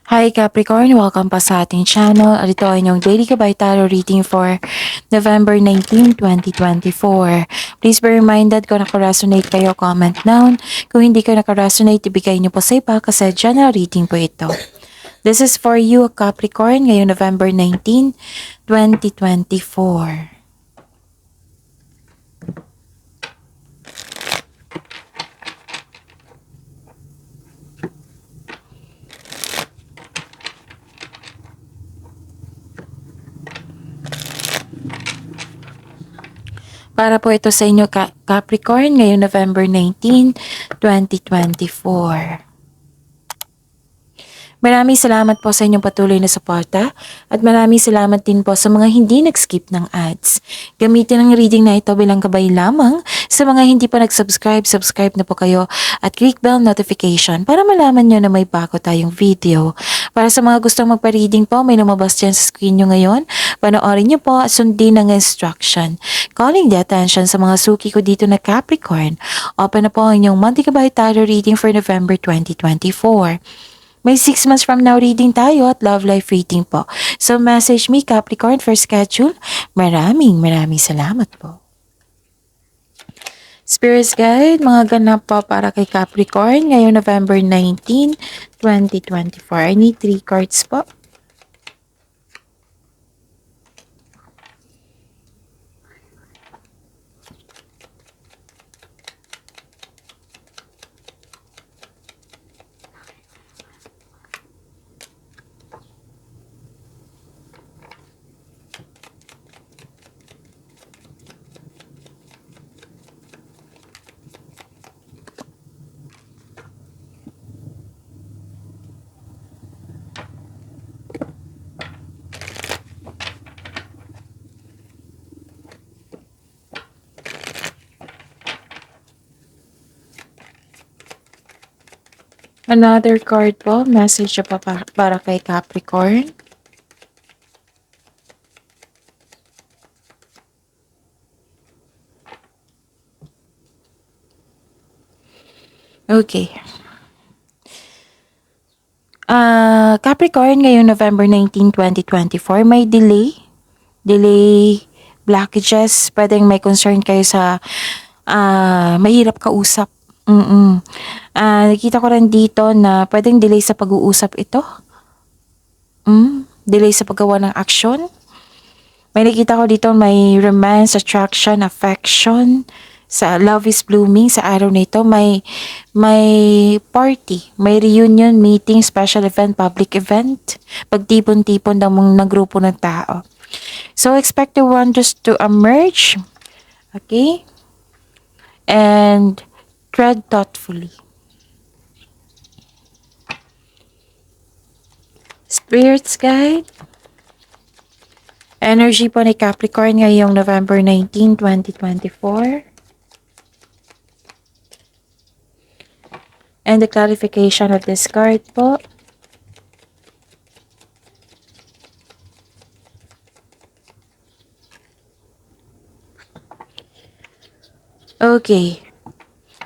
Hi Capricorn, welcome pa sa ating channel. Ito ay inyong daily Gabay Tarot reading for November 19, 2024. Please be reminded kung nakaresonate kayo, comment down. Kung hindi kayo nakaresonate, ibigay niyo po sa iba kasi general reading po ito. This is for you Capricorn ngayong November 19, 2024. Para po ito sa inyo Capricorn ngayong November 19, 2024. Maraming salamat po sa inyong patuloy na suporta at maraming salamat din po sa mga hindi nag-skip ng ads. Gamitin ang reading na ito bilang gabay lamang sa mga hindi pa nag-subscribe, subscribe na po kayo at click bell notification para malaman nyo na may bago tayong video. Para sa mga gustong magpa-reading po, may lumabas dyan sa screen nyo ngayon. Panoorin nyo po at sundin ang instruction. Calling the attention sa mga suki ko dito na Capricorn. Open na po ang inyong monthly gabay tarot reading for November 2024. May 6 months from now reading tayo at love life reading po. So message me Capricorn for schedule. Maraming salamat po. Spirits Guide, mga ganap po para kay Capricorn ngayong November 19, 2024. I need 3 cards po. Another card po, message pa para kay Capricorn. Okay. Capricorn, ngayong November 19, 2024, may delay, blockages, pwedeng may concern kayo sa mahirap kausap. Nakita ko rin dito na pwedeng delay sa pag-uusap ito. Delay sa paggawa ng action. May nakita ko dito may romance, attraction, affection. Sa Love is Blooming, sa araw na ito, may party, may reunion, meeting, special event, public event. Pagtipon-tipon ng grupo ng tao. So, expect the wonders to emerge. Okay? And tread thoughtfully. Spirits Guide. Energy po ni Capricorn ngayong November 19, 2024. And the clarification of this card po. Okay.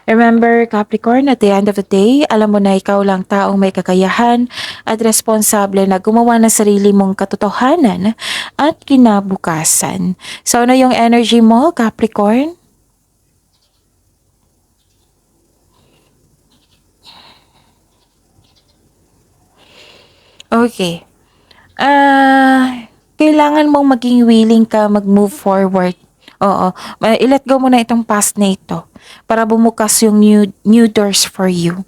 Remember, Capricorn, at the end of the day, alam mo na ikaw lang taong may kakayahan at responsable na gumawa ng sarili mong katotohanan at kinabukasan. So, ano yung energy mo, Capricorn? Okay. Kailangan mong maging willing ka mag-move forward. Oo. I-let go mo na itong past na ito para bumukas yung new doors for you.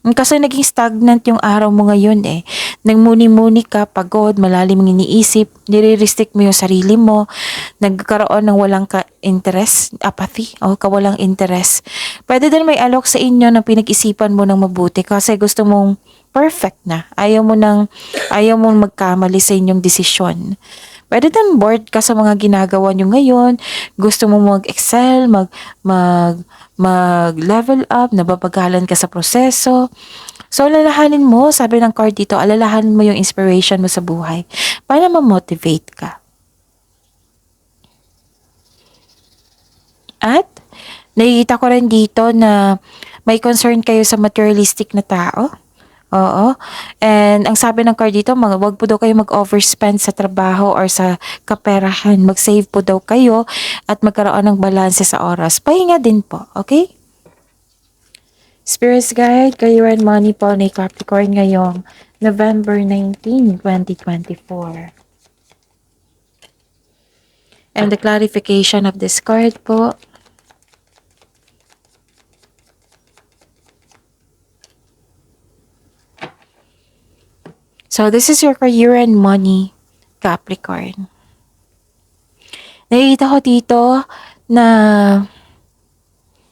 Kasi naging stagnant yung araw mo ngayon eh. Nagmuni-muni ka, pagod, malalim ang iniisip, nire-restrict mo yung sarili mo, nagkaroon ng walang interest, apathy, o kawalang interest. Pwede din may alok sa inyo na pinag-isipan mo ng mabuti kasi gusto mong perfect na. Ayaw mong magkamali sa inyong desisyon. Pwede din bored ka sa mga ginagawa nyo ngayon, gusto mo mag-excel, mag-level up, nababagalan ka sa proseso. So, alalahanin mo, sabi ng card dito, alalahanin mo yung inspiration mo sa buhay para ma-motivate ka. At, nakikita ko rin dito na may concern kayo sa materialistic na tao. Oo. And And ang sabi ng card dito, wag po daw kayo mag-overspend sa trabaho or sa kaperahan. Mag-save po daw kayo at magkaroon ng balanse sa oras. Pahinga din po, okay? Spirits Guide, Career and Money po ni Capricorn ngayong November 19, 2024. And the clarification of this card po. So, this is your career and money, Capricorn. Nakikita ko dito na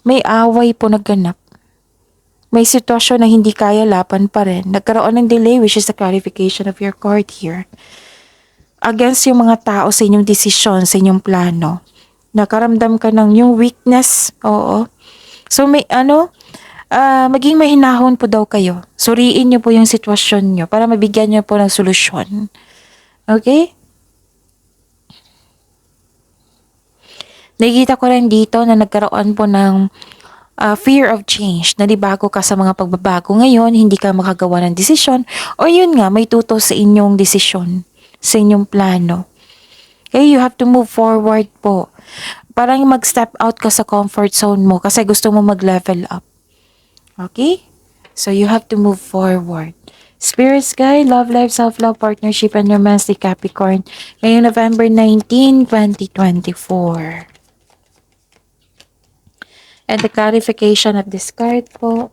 may away po nagganap. May sitwasyon na hindi kaya, laban pa rin. Nagkaroon ng delay, which is the clarification of your card here. Against yung mga tao sa inyong desisyon, sa inyong plano. Nakaramdam ka ng yung weakness, oo. So, maging mahinahon po daw kayo. Suriin niyo po yung sitwasyon niyo para mabigyan niyo po ng solusyon. Okay? Nakikita ko rin dito na nagkaroon po ng fear of change. Nalibago ka sa mga pagbabago ngayon, hindi ka makagawa ng desisyon, o yun nga, may tuto sa inyong desisyon, sa inyong plano. Okay, you have to move forward po. Parang mag-step out ka sa comfort zone mo kasi gusto mo mag-level up. Okay? So, you have to move forward. Spirits Guide, Love Life, Self-Love, Partnership, and Romance, the Capricorn. Ngayong November 19, 2024. And the clarification of this card po.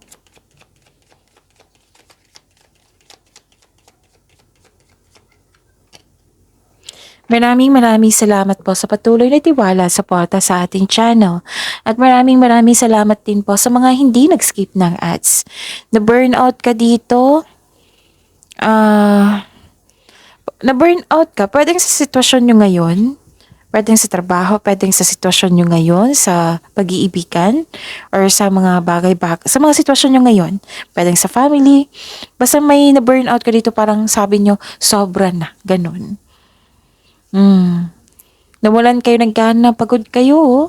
Maraming salamat po sa patuloy na tiwala sa suporta sa ating channel. At maraming salamat din po sa mga hindi nag-skip ng ads. Na-burnout ka dito, na-burnout ka, pwedeng sa sitwasyon nyo ngayon, pwedeng sa trabaho, pwedeng sa sitwasyon nyo ngayon, sa pag-iibigan, or sa mga bagay-bagay, sa mga sitwasyon nyo ngayon, pwedeng sa family, basta may na-burnout ka dito, parang sabi nyo, sobra na, ganun. Nawalan kayo ng gana, pagod kayo, oh.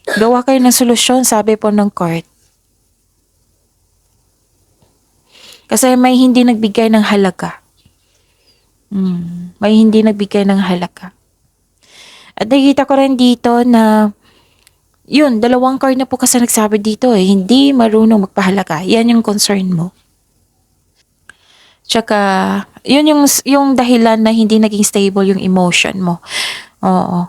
Gawa kayo ng solusyon, sabi po ng card. Kasi may hindi nagbigay ng halaga. May hindi nagbigay ng halaga. At nakita ko rin dito na, yun, dalawang card na po kasi nagsabi dito hindi marunong magpahalaga. Yan yung concern mo. Tsaka, yun yung dahilan na hindi naging stable yung emotion mo. Oo.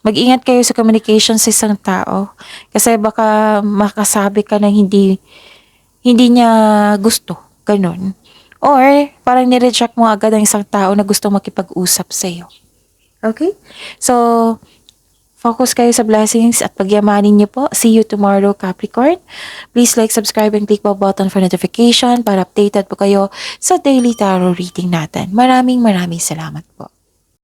Mag-ingat kayo sa communication sa isang tao. Kasi baka makasabi ka na hindi niya gusto. Ganun. Or, parang nireject mo agad ang isang tao na gusto makipag-usap sa'yo. Okay? So, focus kayo sa blessings at pagyamanin niyo po. See you tomorrow, Capricorn. Please like, subscribe, and click the button for notification para updated po kayo sa daily tarot reading natin. Maraming salamat po.